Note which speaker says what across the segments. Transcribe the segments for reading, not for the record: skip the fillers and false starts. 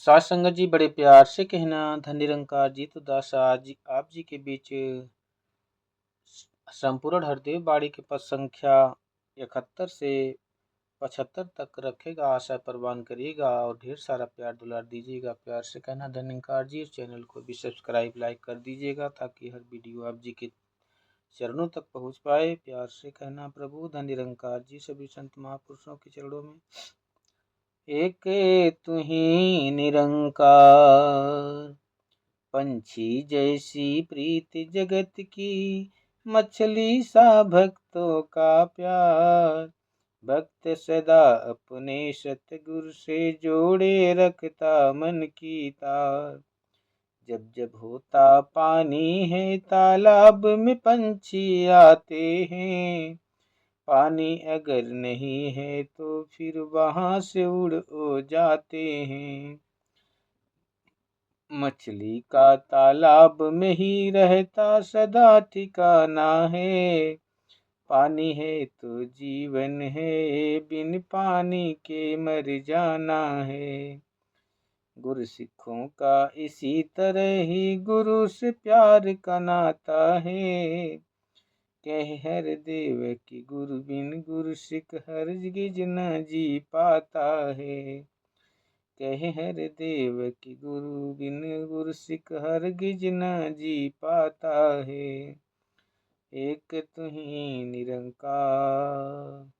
Speaker 1: साथ संगत जी बड़े प्यार से कहना। धन निरंकार जी तो दासा जी आप जी के बीच संपूर्ण हरदेव बाड़ी के पद संख्या 71 से 75 तक रखेगा। आशा प्रवान करिएगा और ढेर सारा प्यार दुलार दीजिएगा। प्यार से कहना धन निरंकार जी। इस चैनल को भी सब्सक्राइब लाइक कर दीजिएगा ताकि हर वीडियो आप जी के चरणों तक पहुंच पाए। प्यार से कहना प्रभु धन निरंकार जी सभी संत महापुरुषों के चरणों में एक तुही निरंकार। पंछी जैसी प्रीत जगत की, मछली सा भक्तों का प्यार। भक्त सदा अपने सतगुरु से जोड़े रखता मन की तार। जब जब होता पानी है तालाब में पंछी आते हैं। पानी अगर नहीं है तो फिर वहां से उड़ ओ जाते हैं। मछली का तालाब में ही रहता सदा ठिकाना है। पानी है तो जीवन है, बिन पानी के मर जाना है। गुरु सिखों का इसी तरह ही गुरु से प्यार का नाता है। कह हर देव की गुरु बिन गुरु सिख हरगिज न जी पाता है। कह हर देव की गुरु बिन गुरु सिख हरगिज न जी पाता है। एक तुही निरंकार।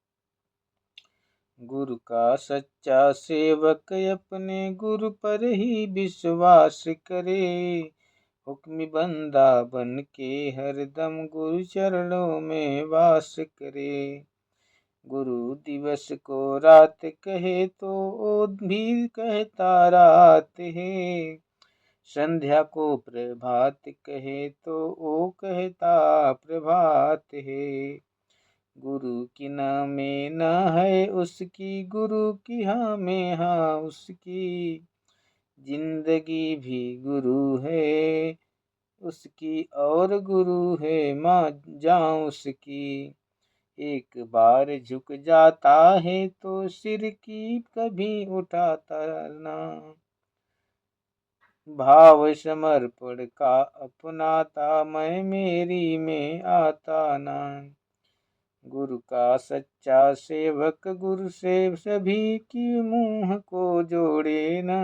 Speaker 1: गुरु का सच्चा सेवक अपने गुरु पर ही विश्वास करे। हुक्मी बंदा बन के हरदम गुरु चरणों में वास करे। गुरु दिवस को रात कहे तो ओ भी कहता रात है। संध्या को प्रभात कहे तो ओ कहता प्रभात है। गुरु की ना में ना है उसकी, गुरु की हाँ में हाँ उसकी। जिंदगी भी गुरु है उसकी और गुरु है माँ जाऊं उसकी। एक बार झुक जाता है तो सिर की कभी उठाता ना। भाव समर्पण का अपनाता मैं मेरी में आता ना। गुरु का सच्चा सेवक गुरु से सभी की मुंह को जोड़े ना।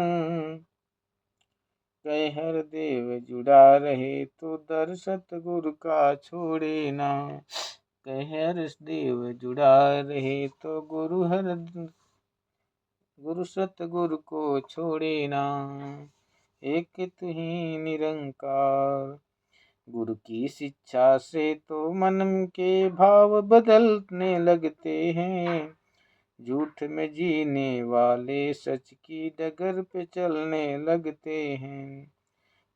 Speaker 1: कह हर देव जुड़ा रहे तो दर सतगुरु का छोड़े ना। कह हर देव जुड़ा रहे तो गुरु सतगुरु को छोड़े ना। एक तुही निरंकार। गुरु की शिक्षा से तो मन के भाव बदलने लगते हैं। झूठ में जीने वाले सच की डगर पे चलने लगते हैं।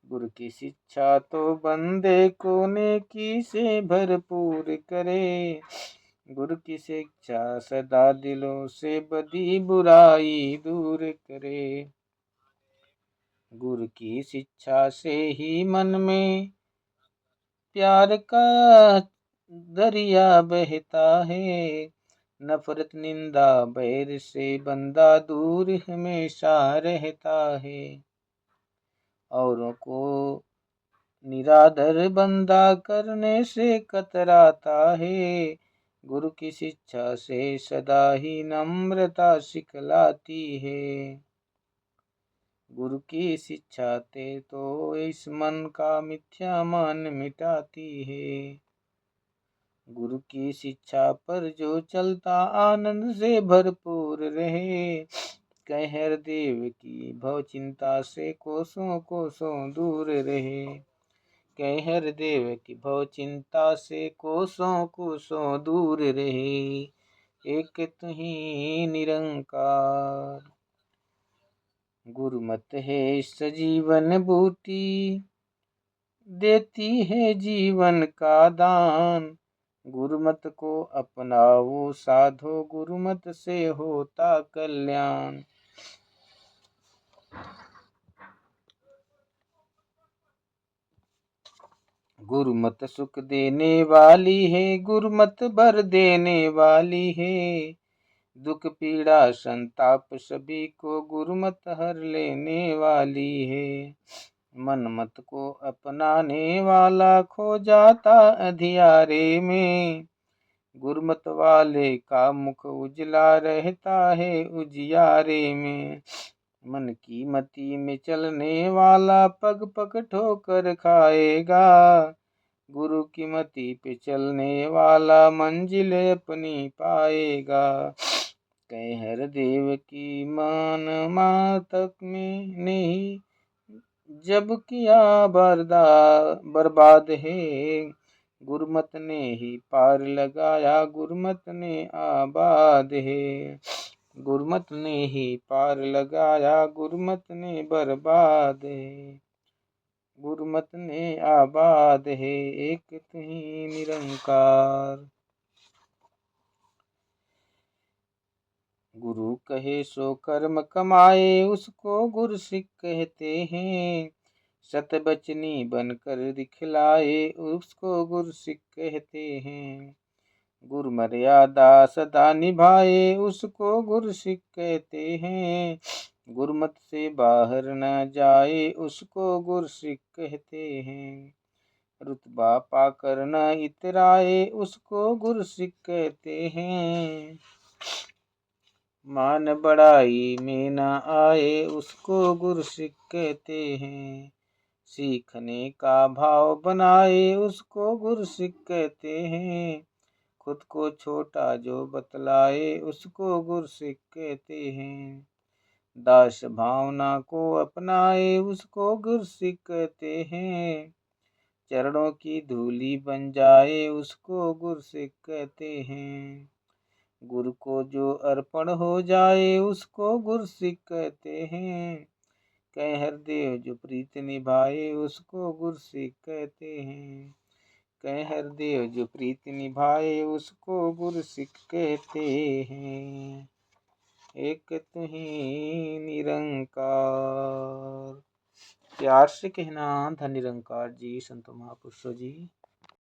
Speaker 1: गुरु की शिक्षा तो बंदे को नेकी से भरपूर करे। गुरु की शिक्षा सदा दिलों से बदी बुराई दूर करे। गुरु की शिक्षा से ही मन में प्यार का दरिया बहता है। नफरत निंदा बैर से बंदा दूर हमेशा रहता है। औरों को निरादर बंदा करने से कतराता है। गुरु की शिक्षा से सदा ही नम्रता सिखलाती है। गुरु की शिक्षा ते तो इस मन का मिथ्या मान मिटाती है। गुरु की शिक्षा पर जो चलता आनंद से भरपूर रहे। कह हर देव की भव चिंता से कोसों कोसों दूर रहे। कह हर देव की भव चिंता से कोसों कोसों दूर रहे। एक तुही निरंकार। गुरुमत है सजीवन बूटी, देती है जीवन का दान। गुरुमत को अपनाओ साधो, गुरुमत से होता कल्याण। गुरुमत सुख देने वाली है, गुरुमत भर देने वाली है। दुख पीड़ा संताप सभी को गुरुमत हर लेने वाली है। मन मत को अपनाने वाला खो जाता अंधियारे में, गुरुमत वाले का मुख उजला रहता है उजियारे में। मन की मति में चलने वाला पग पग ठोकर खाएगा, गुरु की मति पे चलने वाला मंजिल अपनी पाएगा। कह हर देव की मान मातक में नहीं, जब किया बर्बाद है, गुरुमत ने ही पार लगाया गुरुमत ने आबाद है। गुरुमत ने ही पार लगाया गुरुमत ने बर्बाद है, गुरुमत ने आबाद है, एक तू ही निरंकार। गुरु कहे सो कर्म कमाए उसको गुरु सिख कहते हैं, सतबचनी बनकर दिखलाए उसको गुरु सिख कहते हैं। गुरु मर्यादा सदा निभाए उसको गुरु सिख कहते हैं, गुरुमत से बाहर न जाए उसको गुरु सिख कहते हैं। रुतबा पाकर न इतराए उसको गुरु सिख कहते हैं, मान बढ़ाई में न आए उसको गुरु सिख कहते हैं। सीखने का भाव बनाए उसको गुरु सिख कहते हैं, खुद को छोटा जो बतलाए उसको गुरु सिख कहते हैं। दास भावना को अपनाए उसको गुरु सिख कहते हैं, चरणों की धूली बन जाए उसको गुरु सिख कहते हैं। गुरु को जो अर्पण हो जाए उसको गुरु सिख कहते हैं, कह हर देव जो प्रीत निभाए उसको गुरु सिख कहते हैं। कह हर देव जो प्रीत निभाए उसको गुरु सिख कहते हैं, एक तू ही निरंकार। प्यार से कहना धन निरंकार जी, संतो महापुरुषों जी।